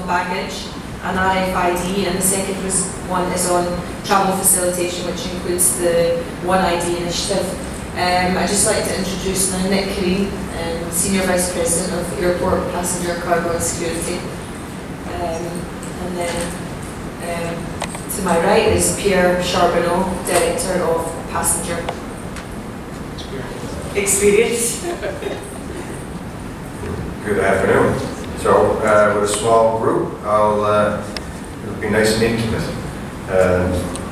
baggage and RFID, and the second one is on travel facilitation, which includes the One ID initiative. I'd just like to introduce now Nick Careen, Senior Vice President of Airport Passenger Cargo and Security. And then to my right is Pierre Charbonneau, Director of Passenger Experience. Good afternoon. So, with a small group, it'll be nice and intimate.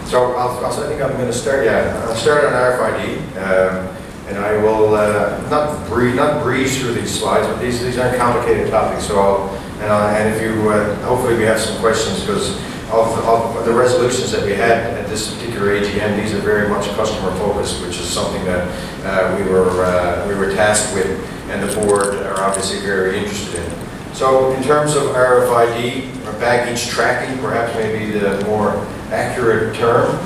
So, I think I'm going to start. Yeah, I'll start on RFID, and I will not breeze through these slides, but these aren't complicated topics. So, and if you hopefully we have some questions because of the resolutions that we had at this particular AGM. These are very much customer focused, which is something that we were tasked with, and the board are obviously very interested in. So in terms of RFID, or baggage tracking, perhaps maybe the more accurate term.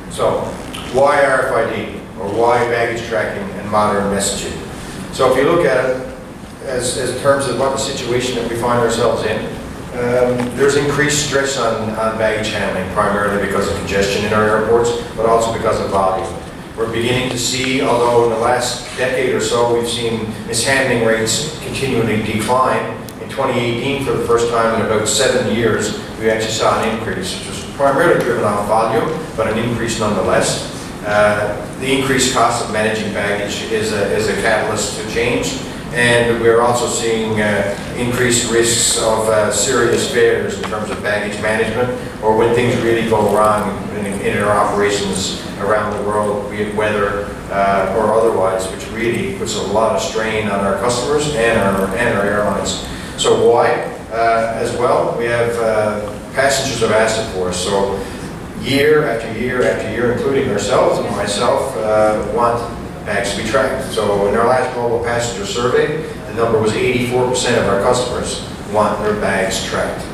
So why RFID, or why baggage tracking and modern messaging? So if you look at it as in terms of what the situation that we find ourselves in, there's increased stress on baggage handling, primarily because of congestion in our airports, but also because of volume. We're beginning to see, although in the last decade or so we've seen mishandling rates continually decline. In 2018, for the first time in about 7 years, we actually saw an increase, which was primarily driven off volume, but an increase nonetheless. The increased cost of managing baggage is a catalyst to change, and we're also seeing increased risks of serious failures in terms of baggage management, or when things really go wrong in our operations around the world, be it weather or otherwise, which really puts a lot of strain on our customers and our airlines. So why? As well, we have passengers have asked it for us. So year after year after year, including ourselves and myself, want bags to be tracked. So in our last global passenger survey, the number was 84% of our customers want their bags tracked.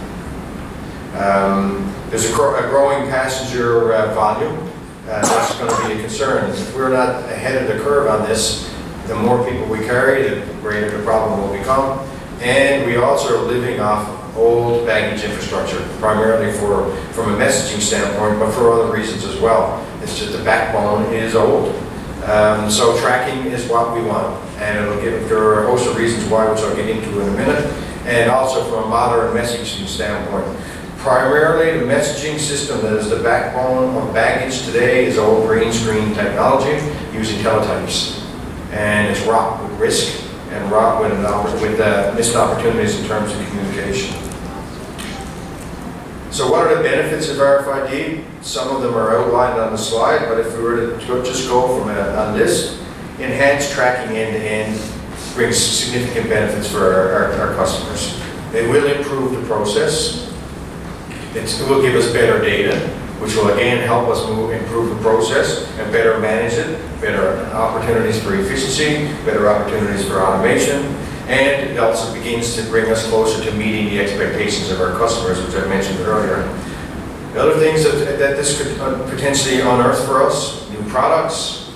There's a growing passenger volume. That's going to be a concern. If we're not ahead of the curve on this, the more people we carry, the greater the problem will become. And we also are living off old baggage infrastructure, primarily from a messaging standpoint, but for other reasons as well. It's just the backbone is old. So tracking is what we want, and there are a host of reasons why, which I'll get into in a minute, and also from a modern messaging standpoint. Primarily, the messaging system that is the backbone of baggage today is old green screen technology using teletypes, and it's wrought with risk and wrought with missed opportunities in terms of communication. So what are the benefits of RFID? Some of them are outlined on the slide, but if we were to just go from on this, enhanced tracking end-to-end brings significant benefits for our customers. It will improve the process. It will give us better data, which will again help us improve the process and better manage it, better opportunities for efficiency, better opportunities for automation, and it also begins to bring us closer to meeting the expectations of our customers, which I mentioned earlier. The other things that this could potentially unearth for us, new products,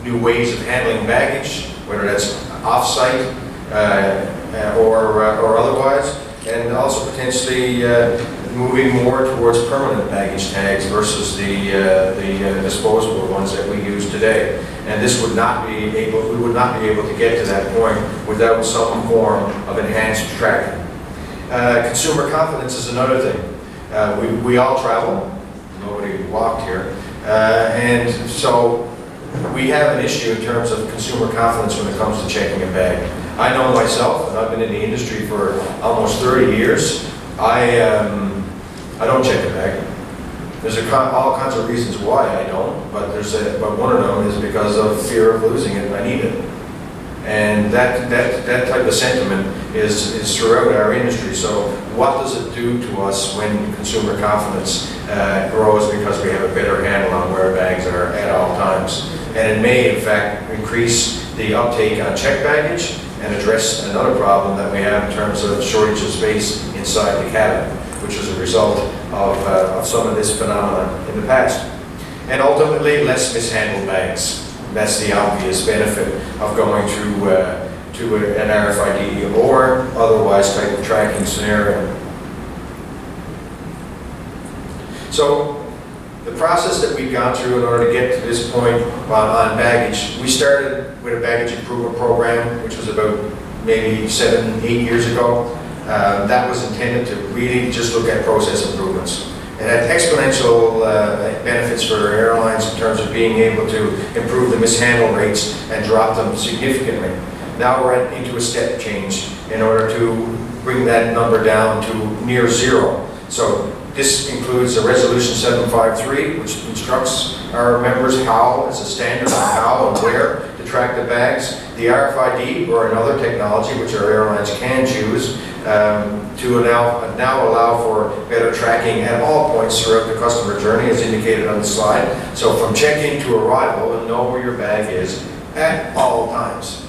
new ways of handling baggage, whether that's off-site or otherwise, and also potentially moving more towards permanent baggage tags versus the disposable ones that we use today. And we would not be able to get to that point without some form of enhanced tracking. Consumer confidence is another thing. We all travel. Nobody walked here. And so we have an issue in terms of consumer confidence when it comes to checking a bag. I know myself, and I've been in the industry for almost 30 years, I don't check a bag. There's all kinds of reasons why I don't, but one of them is because of fear of losing it and I need it. And that type of sentiment is throughout our industry. So what does it do to us when consumer confidence grows because we have a better handle on where bags are at all times? And it may in fact increase the uptake on checked baggage and address another problem that we have in terms of shortage of space inside the cabin, which is a result of some of this phenomenon in the past. And ultimately, less mishandled bags. That's the obvious benefit of going through to an RFID or otherwise type of tracking scenario. So the process that we've gone through in order to get to this point on baggage, we started with a baggage improvement program, which was about maybe 7-8 years ago. That was intended to really just look at process improvements. It had exponential benefits for airlines in terms of being able to improve the mishandle rates and drop them significantly. Now we're into a step change in order to bring that number down to near zero. So this includes a Resolution 753, which instructs our members how, as a standard on how and where to track the bags. The RFID or another technology, which our airlines can choose, to now allow for better tracking at all points throughout the customer journey, as indicated on the slide. So from check-in to arrival, and know where your bag is at all times.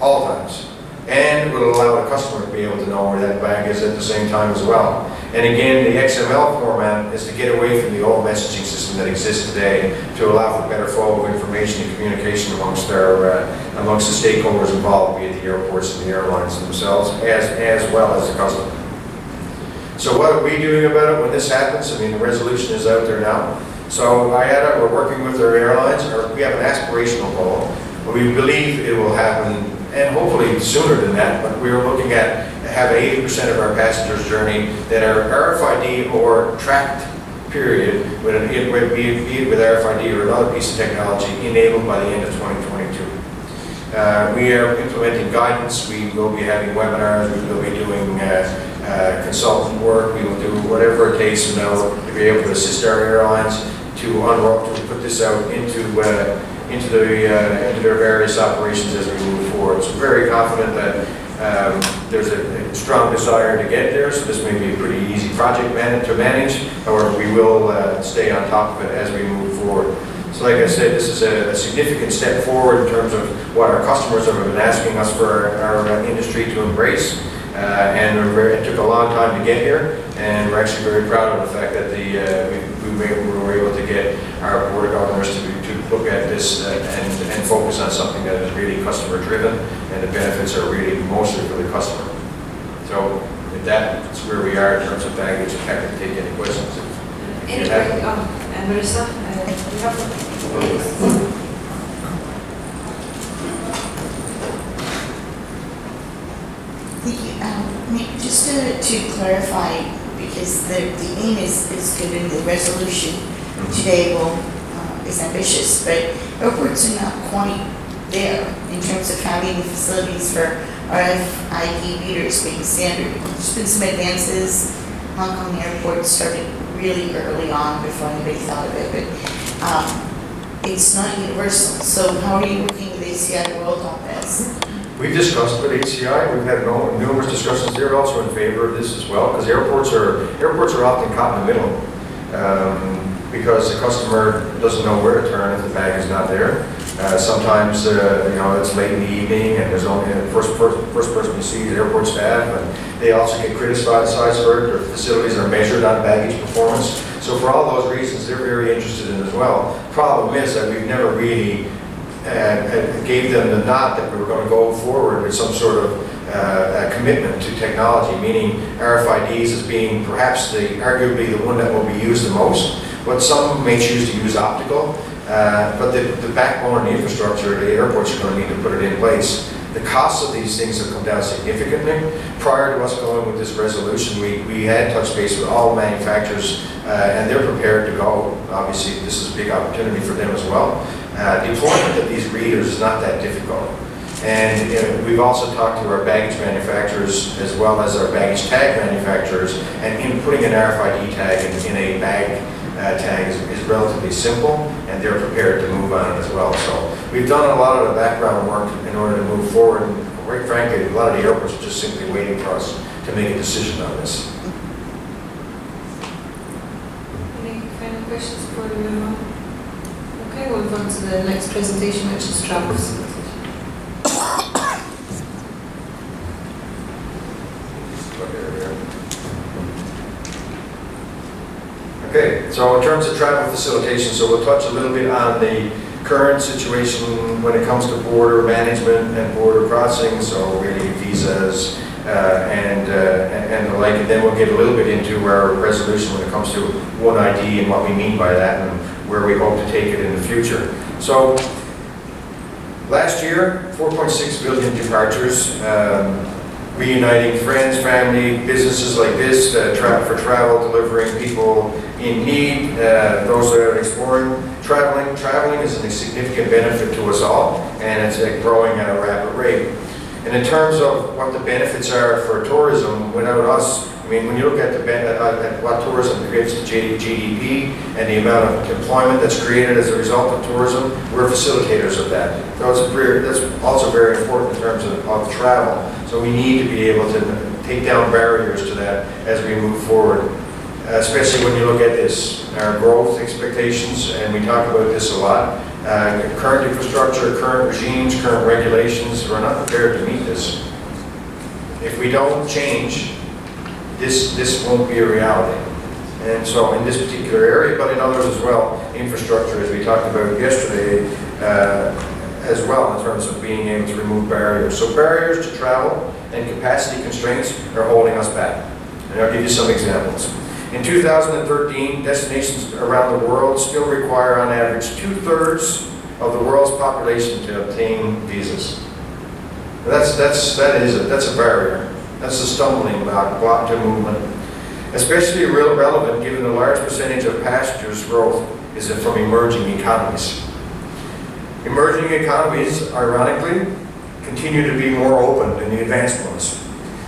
All times. And will allow the customer to be able to know where that bag is at the same time as well. And again, the XML format is to get away from the old messaging system that exists today to allow for better flow of information and communication amongst the stakeholders involved, be it the airports and the airlines themselves, as well as the customer. So what are we doing about it when this happens? I mean, the resolution is out there now. So IATA, we're working with our airlines, or we have an aspirational goal. We believe it will happen, and hopefully sooner than that, but we're looking at have 80% of our passengers' journey that are RFID or tracked, period, be it with RFID or another piece of technology, enabled by the end of 2022. We are implementing guidance. We will be having webinars. We will be doing consultant work. We will do whatever it takes now to be able to assist our airlines to put this out into their various operations as we move forward. So very confident that there's a strong desire to get there, so this may be a pretty easy project to manage. However, we will stay on top of it as we move forward. So like I said, this is a significant step forward in terms of what our customers have been asking us for our industry to embrace. And it took a long time to get here, and we're actually very proud of the fact that we were able to get our board of governors to look at this and focus on something that is really customer driven, and the benefits are really mostly for the customer. So with that, that's where we are in terms of baggage. I'm happy to take any questions. Marissa, you have just to clarify, because the aim is good and the resolution today is ambitious, but airports are not quite there in terms of having facilities for RFID readers being standard. There's been some advances. Hong Kong Airport started really early on before anybody thought of it, but it's not universal. So how are you working with ACI World on this? We've discussed with HCI. We've had numerous discussions. They're also in favor of this as well, because airports are often caught in the middle because the customer doesn't know where to turn if the bag is not there. Sometimes it's late in the evening and there's only the first person you see is airport staff, and they also get criticized for it. Their facilities are measured on baggage performance. So for all those reasons, they're very interested in it as well. Problem is that we've never really gave them the nod that we were going to go forward with some sort of commitment to technology, meaning RFIDs as being perhaps arguably the one that will be used the most, but some may choose to use optical. But the backbone and the infrastructure, the airports are going to need to put it in place. The costs of these things have come down significantly. Prior to us going with this resolution, we had touched base with all manufacturers, and they're prepared to go. Obviously, this is a big opportunity for them as well. Deployment of these readers is not that difficult. And we've also talked to our baggage manufacturers as well as our baggage tag manufacturers, and in putting an RFID tag in a bag tag is relatively simple, and they're prepared to move on it as well. So we've done a lot of the background work in order to move forward, and quite frankly, a lot of the airports are just simply waiting for us to make a decision on this. Any final questions before we move on? Okay, we'll move on to the next presentation, which is travel facilitation. Okay, so in terms of travel facilitation, so we'll touch a little bit on the current situation when it comes to border management and border crossing, so really visas and the like, and then we'll get a little bit into our resolution when it comes to One ID and what we mean by that and where we hope to take it in the future. So last year, 4.6 billion departures, reuniting friends, family, businesses like this, for travel, delivering people in need, those that are exploring. Traveling is a significant benefit to us all, and it's growing at a rapid rate. And in terms of what the benefits are for tourism, without us, I mean, when you look at at what tourism creates to GDP and the amount of employment that's created as a result of tourism, we're facilitators of that. That's also very important in terms of travel. So we need to be able to take down barriers to that as we move forward, especially when you look at this, our growth expectations, and we talk about this a lot. Current infrastructure, current regimes, current regulations, we're not prepared to meet this. If we don't change, this won't be a reality. And so in this particular area, but in others as well, infrastructure, as we talked about yesterday, as well in terms of being able to remove barriers. So barriers to travel and capacity constraints are holding us back. And I'll give you some examples. In 2013, destinations around the world still require on average 2/3 of the world's population to obtain visas. That's a barrier. That's a stumbling block to movement. Especially relevant given the large percentage of passengers growth is from emerging economies. Emerging economies, ironically, continue to be more open than the advanced ones.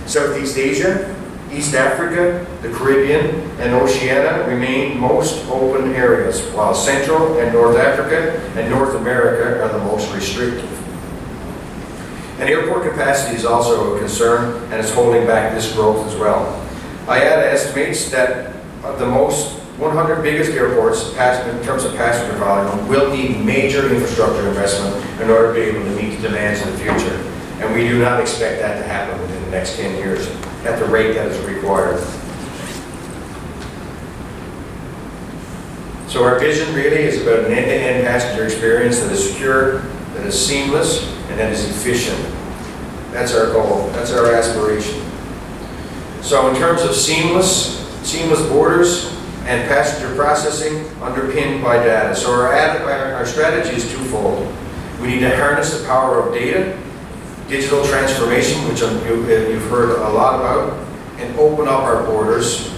Southeast Asia, East Africa, the Caribbean, and Oceania remain most open areas, while Central and North Africa and North America are the most restrictive. And airport capacity is also a concern, and it's holding back this growth as well. IATA estimates that of the most 100 biggest airports in terms of passenger volume will need major infrastructure investment in order to be able to meet the demands of the future. And we do not expect that to happen within the next 10 years at the rate that is required. So our vision really is about an end-to-end passenger experience that is secure, that is seamless, and that is efficient. That's our goal. That's our aspiration. So in terms of seamless borders and passenger processing underpinned by data. So our strategy is twofold. We need to harness the power of data, digital transformation, which you've heard a lot about, and open up our borders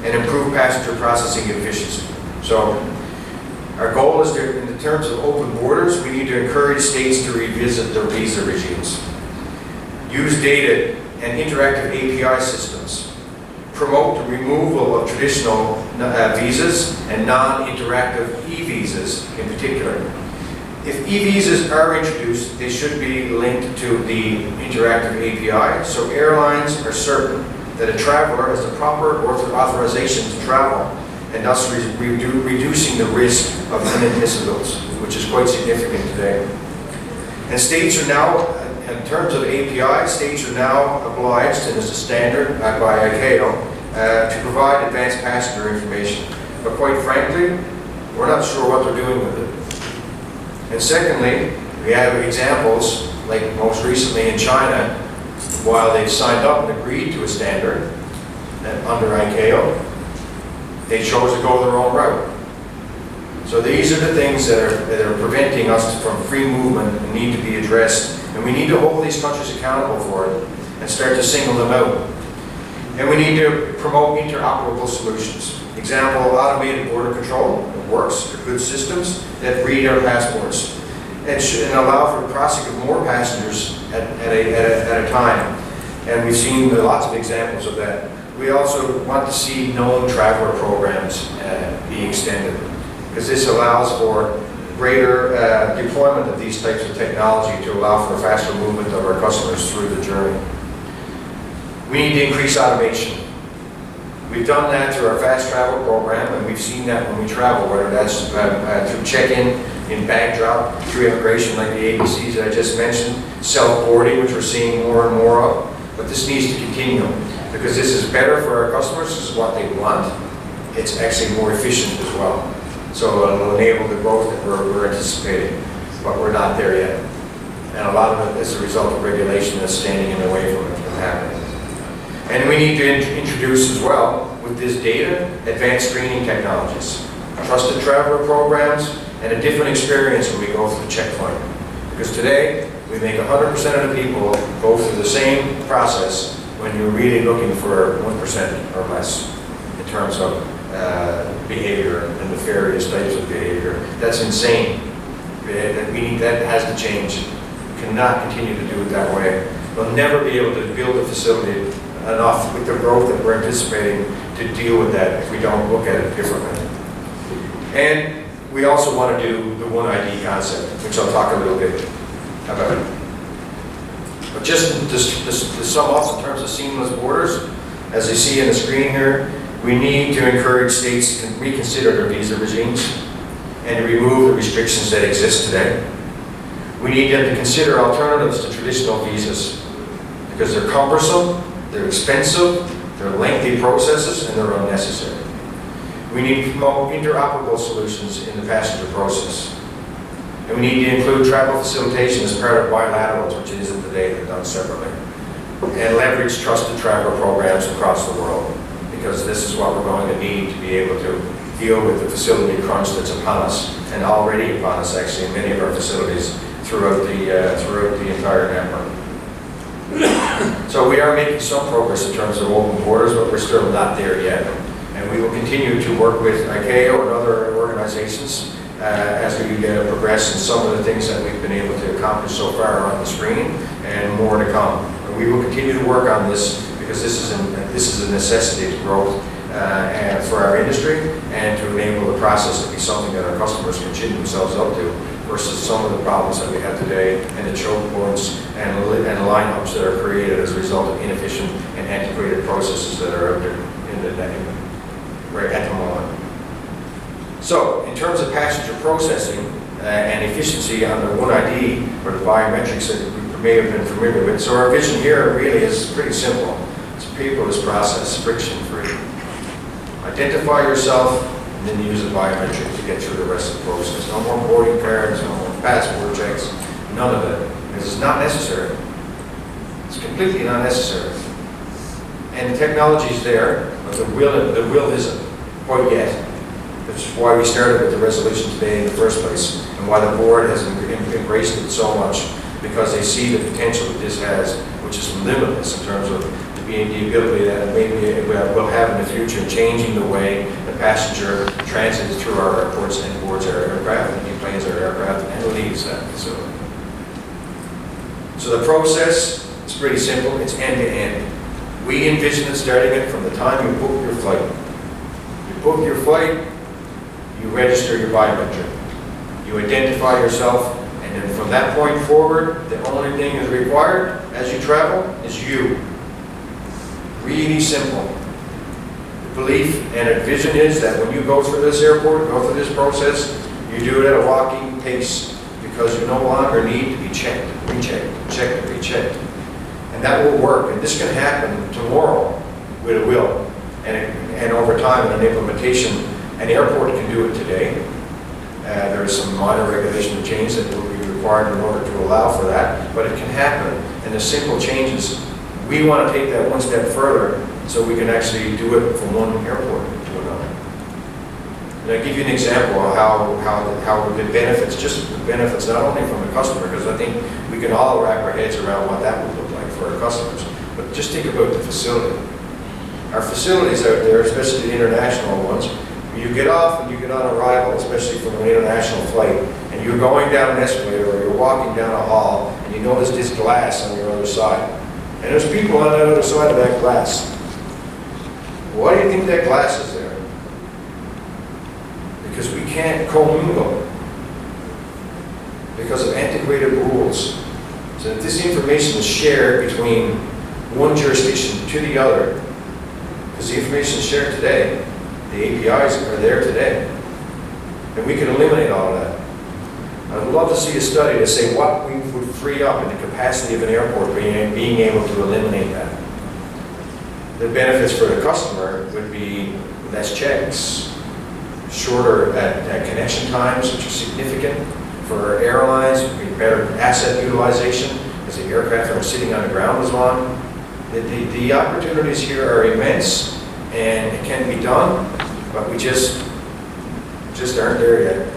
and improve passenger processing efficiency. So our goal is to, in terms of open borders, we need to encourage states to revisit their visa regimes, use data and interactive API systems, promote the removal of traditional visas and non-interactive e-visas in particular. If e-visas are introduced, they should be linked to the interactive API, so airlines are certain that a traveler has the proper authorization to travel, and thus reducing the risk of inadmissibles, which is quite significant today. And states are now, in terms of API, states are now obliged, and it's a standard by ICAO, to provide advanced passenger information. But quite frankly, we're not sure what they're doing with it. And secondly, we have examples, like most recently in China, while they've signed up and agreed to a standard under ICAO, they chose to go their own route. So these are the things that are preventing us from free movement and need to be addressed. And we need to hold these countries accountable for it and start to single them out. And we need to promote interoperable solutions. Example, automated border control that works, they're good systems that read our passports and allow for the crossing of more passengers at a time. And we've seen lots of examples of that. We also want to see known traveler programs be extended, because this allows for greater deployment of these types of technology to allow for faster movement of our customers through the journey. We need to increase automation. We've done that through our fast travel program, and we've seen that when we travel, whether that's through check-in, in bag drop, through immigration like the ABCs that I just mentioned, self-boarding, which we're seeing more and more of. But this needs to continue, because this is better for our customers, this is what they want. It's actually more efficient as well. So it'll enable the growth that we're anticipating, but we're not there yet. And a lot of it is a result of regulation that's standing in the way from it from happening. And we need to introduce as well, with this data, advanced screening technologies, trusted traveler programs, and a different experience when we go through the checkpoint. Because today, we make 100% of the people go through the same process when you're really looking for 1% or less in terms of behavior and nefarious types of behavior. That's insane. That has to change. We cannot continue to do it that way. We'll never be able to build a facility enough with the growth that we're anticipating to deal with that if we don't look at it differently. And we also want to do the One ID concept, which I'll talk a little bit about. But just to sum up in terms of seamless borders, as you see in the screen here, we need to encourage states to reconsider their visa regimes and to remove the restrictions that exist today. We need them to consider alternatives to traditional visas because they're cumbersome, they're expensive, they're lengthy processes, and they're unnecessary. We need to promote interoperable solutions in the passenger process. And we need to include travel facilitation as part of bilaterals, which isn't today, they're done separately. And leverage trusted travel programs across the world, because this is what we're going to need to be able to deal with the facility crunch that's upon us, and already upon us actually in many of our facilities throughout the entire network. So we are making some progress in terms of open borders, but we're still not there yet. And we will continue to work with ICAO and other organizations as we progress in some of the things that we've been able to accomplish so far on the screen, and more to come. And we will continue to work on this because this is a necessity to growth and for our industry, and to enable the process to be something that our customers can chin themselves up to, versus some of the problems that we have today and the choke points and lineups that are created as a result of inefficient and antiquated processes that are out there right at the moment. So, in terms of passenger processing and efficiency on the One ID, or the biometrics that we may have been familiar with, so our vision here really is pretty simple. It's a paperless process, friction-free. Identify yourself, and then use a biometric to get through the rest of the process. No more boarding cards, no more passport checks, none of it, because it's not necessary. It's completely not necessary. And the technology's there, but the will isn't quite yet. That's why we started with the resolution today in the first place, and why the board has embraced it so much, because they see the potential that this has, which is limitless in terms of the ability that maybe we'll have in the future, changing the way the passenger transits through our airports and boards our aircraft, and deplanes our aircraft, and leaves that facility. So the process is pretty simple. It's end-to-end. We envision it starting it from the time you book your flight. You book your flight, you register your biometric. You identify yourself, and then from that point forward, the only thing that's required as you travel is you. Really simple. The belief and the vision is that when you go through this airport, go through this process, you do it at a walking pace, because you no longer need to be checked, rechecked, checked, and rechecked. And that will work, and this can happen tomorrow with a will. And over time, in an implementation, an airport can do it today. There is some minor regulation change that will be required in order to allow for that, but it can happen. And the simple changes, we want to take that one step further so we can actually do it from one airport to another. And I'll give you an example of how the benefits, just the benefits not only from the customer, because I think we can all wrap our heads around what that would look like for our customers, but just think about the facility. Our facilities out there, especially the international ones, when you get off and you get on arrival, especially from an international flight, and you're going down an escalator or you're walking down a hall, and you notice this glass on your other side. And there's people on that other side of that glass. Why do you think that glass is there? Because we can't commingle. Because of antiquated rules. So if this information is shared between one jurisdiction to the other, because the information is shared today, the APIs are there today, and we can eliminate all of that. I would love to see a study to say what we would free up in the capacity of an airport being able to eliminate that. The benefits for the customer would be less checks, shorter connection times, which are significant for airlines, better asset utilization as the aircraft are sitting on the ground as long. The opportunities here are immense, and it can be done, but we just aren't there yet.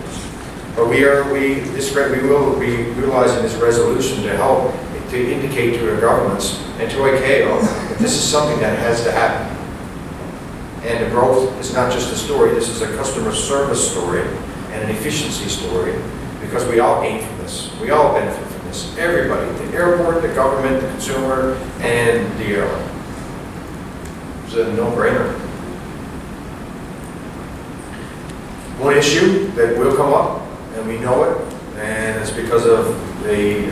But we will be utilizing this resolution to help to indicate to our governments and to ICAO that this is something that has to happen. And the growth is not just a story, this is a customer service story and an efficiency story, because we all gain from this. We all benefit from this. Everybody, the airport, the government, the consumer, and the airline. It's a no-brainer. One issue that will come up, and we know it, and it's because of the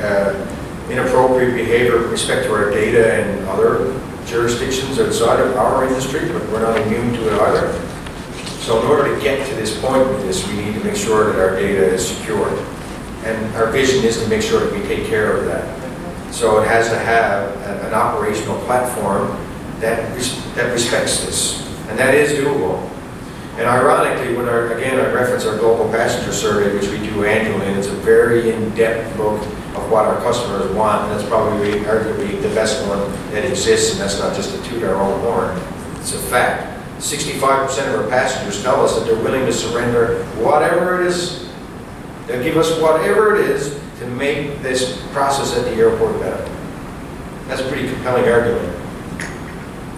inappropriate behavior with respect to our data and other jurisdictions outside of our industry, but we're not immune to it either. So in order to get to this point with this, we need to make sure that our data is secure. And our vision is to make sure that we take care of that. So it has to have an operational platform that respects this. And that is doable. And ironically, when I reference our global passenger survey, which we do annually, and it's a very in-depth look of what our customers want, and that's probably arguably the best one that exists, and that's not just to toot our own horn. It's a fact. 65% of our passengers tell us that they're willing to surrender whatever it is. They'll give us whatever it is to make this process at the airport better. That's a pretty compelling argument.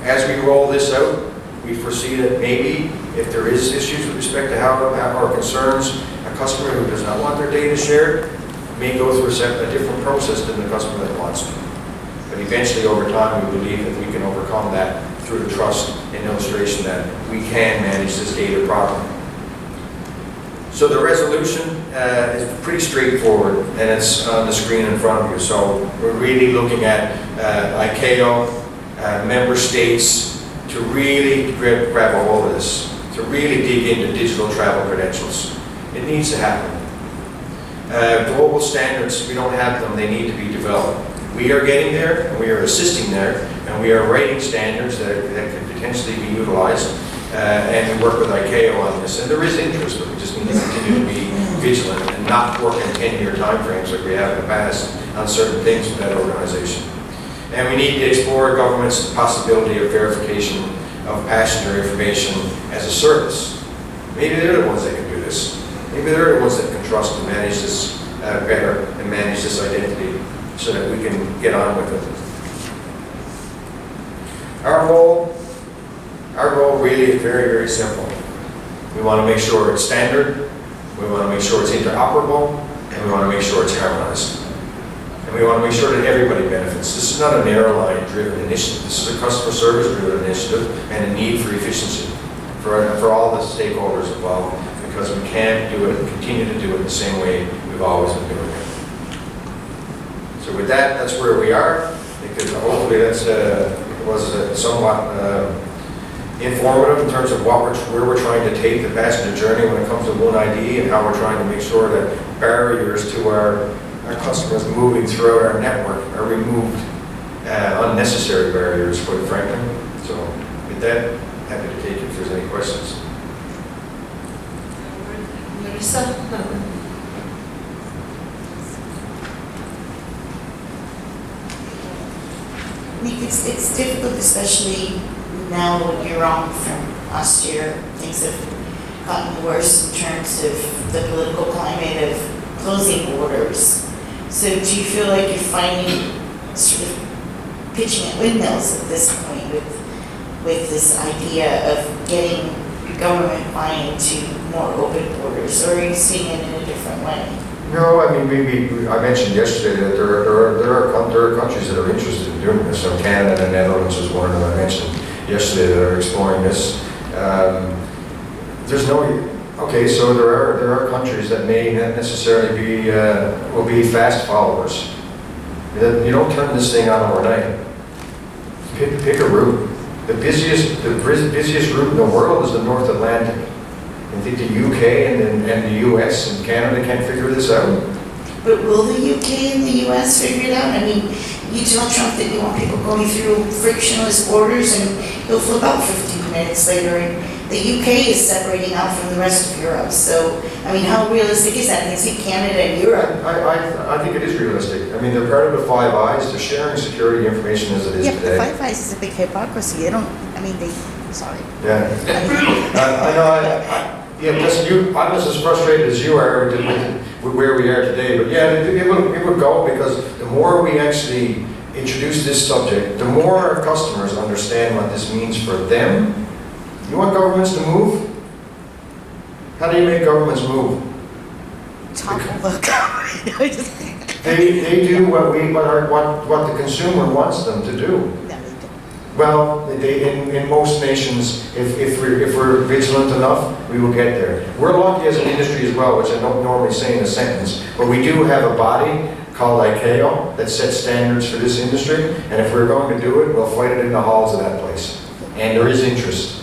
As we roll this out, we foresee that maybe if there is issues with respect to how our concerns, a customer who does not want their data shared may go through a different process than the customer that wants to. But eventually, over time, we believe that we can overcome that through the trust and illustration that we can manage this data properly. So the resolution is pretty straightforward, and it's on the screen in front of you. So we're really looking at ICAO, member states, to really grab a hold of this, to really dig into digital travel credentials. It needs to happen. Global standards, we don't have them, they need to be developed. We are getting there, and we are assisting there, and we are writing standards that could potentially be utilized, and we work with ICAO on this. And there is interest, but we just need to continue to be vigilant and not work in 10-year timeframes like we have in the past on certain things with that organization. And we need to explore government's possibility of verification of passenger information as a service. Maybe they're the ones that can do this. Maybe they're the ones that can trust and manage this better and manage this identity so that we can get on with it. Our goal really is very, very simple. We want to make sure it's standard, we want to make sure it's interoperable, and we want to make sure it's harmonized. And we want to make sure that everybody benefits. This is not an airline-driven initiative. This is a customer service-driven initiative and a need for efficiency for all the stakeholders involved, because we can't do it and continue to do it the same way we've always been doing it. So with that, that's where we are. Because hopefully that was somewhat informative in terms of where we're trying to take the passenger journey when it comes to One ID, and how we're trying to make sure that barriers to our customers moving throughout our network are removed, unnecessary barriers, quite frankly. So with that, happy to take it if there's any questions. Marissa? It's difficult, especially now year on from last year. Things have gotten worse in terms of the political climate of closing borders. So do you feel like you're finding sort of pitching at windmills at this point with this idea of getting government buying to more open borders, or are you seeing it in a different way? No, I mean, I mentioned yesterday that there are countries that are interested in doing this. So Canada and Netherlands was one that I mentioned yesterday that are exploring this. Okay, so there are countries that may not necessarily will be fast followers. You don't turn this thing on overnight. Pick a route. The busiest route in the world is the North Atlantic. I think the UK and the US and Canada can't figure this out. But will the UK and the US figure it out? I mean, you tell Trump that you want people going through frictionless borders, and he'll flip out 15 minutes later the UK is separating out from the rest of Europe, so, I mean, how realistic is that? Is it Canada and Europe? I think it is realistic. I mean, they're part of the Five Eyes, they're sharing security information as it is Yeah, but the today. Five Eyes is a big hypocrisy. They don't, I mean, they, sorry. Yeah. I know, yeah, listen, I'm just as frustrated as you are with where we are today, but yeah, it will go, because the more we actually introduce this subject, the more our customers understand what this means for them. You want governments to move? How do you make governments move? Talk about government. They do what the consumer wants them to do. Well, in most nations, if we're vigilant enough, we will get there. We're lucky as an industry as well, which I don't normally say in a sentence, but we do have a body called IATA that sets standards for this industry, and if we're going to do it, we'll fight it in the halls of that place. And there is interest.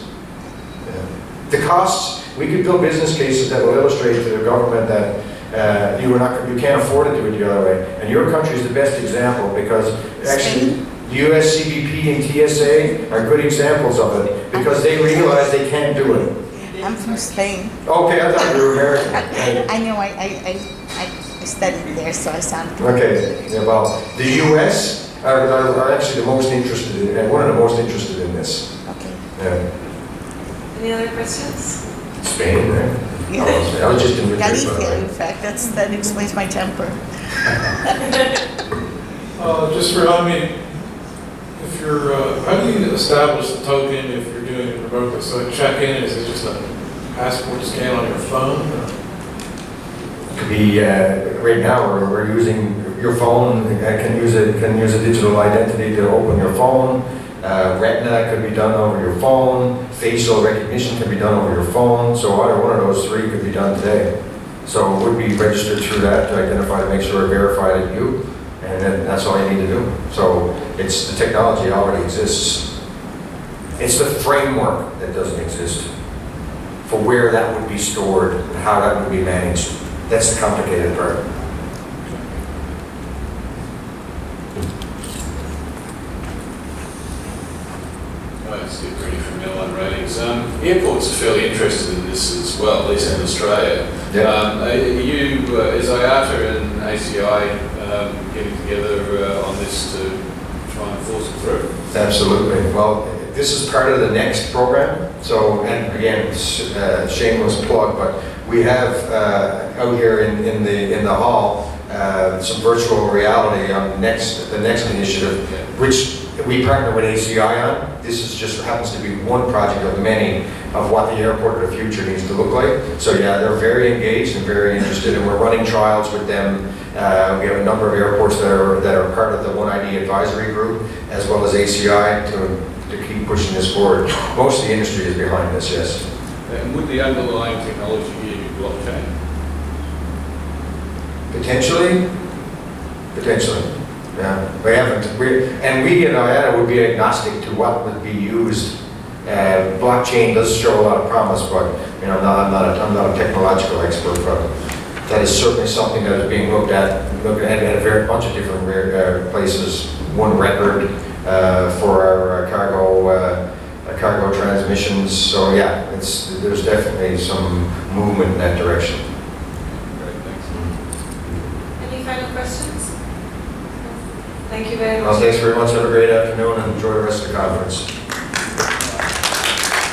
The costs, we could build business cases that will illustrate to the government that you can't afford to do it the other way. And your country is the best example, because actually US CBP and TSA are good examples of it, because they realize they can't do it. I'm from Spain. Okay, I thought you were American. I know, I studied there, so I sound... Okay, yeah, well, the US are actually the most interested in, one of the most interested in this. Okay. Yeah. Any other questions? Spain, right? Yeah. Oh, I was just in Madrid, by the Galicia, way. in fact, that explains my temper. Just remind me, if you're, how do you establish the token if you're doing it remotely? So check-in, is it just a passport scan on your phone? Could be, right now, we're using your phone, can use a digital identity to open your phone. Retina could be done over your phone. Facial recognition can be done over your phone. So either one of those three could be done today. So it would be registered through that to identify, to make sure it's verified at you. And then that's all you need to do. So it's, the technology already exists. It's the framework that doesn't exist for where that would be stored and how that would be managed. That's the complicated part. Steve Pretty from Airline Ratings. Airports are fairly interested in this as well, at least in Australia. Yeah. Are you, is IATA and ACI getting together on this to try and force it through? Absolutely. Well, this is part of the next program. So, and again, shameless plug, but we have out here in the hall some virtual reality on the next initiative, Yeah. which we partner with ACI on. This is just happens to be one project of many of what the airport of the future needs to look like. So yeah, they're very engaged and very interested, and we're running trials with them. We have a number of airports that are part of the One ID advisory group, as well as ACI, to keep pushing this forward. Most of the industry is behind this, yes. And would the underlying technology here be blockchain? Potentially. Yeah, we haven't. And we at IATA would be agnostic to what would be used. Blockchain does show a lot of promise, but you know, I'm not a technological expert, but that is certainly something that is being looked at a very bunch of different places. One record for our cargo transmissions. So yeah, there's definitely some movement in that direction. Great, thanks. Any final questions? Thank you very Well, much. thanks very much. Have a great afternoon and enjoy the rest of the conference.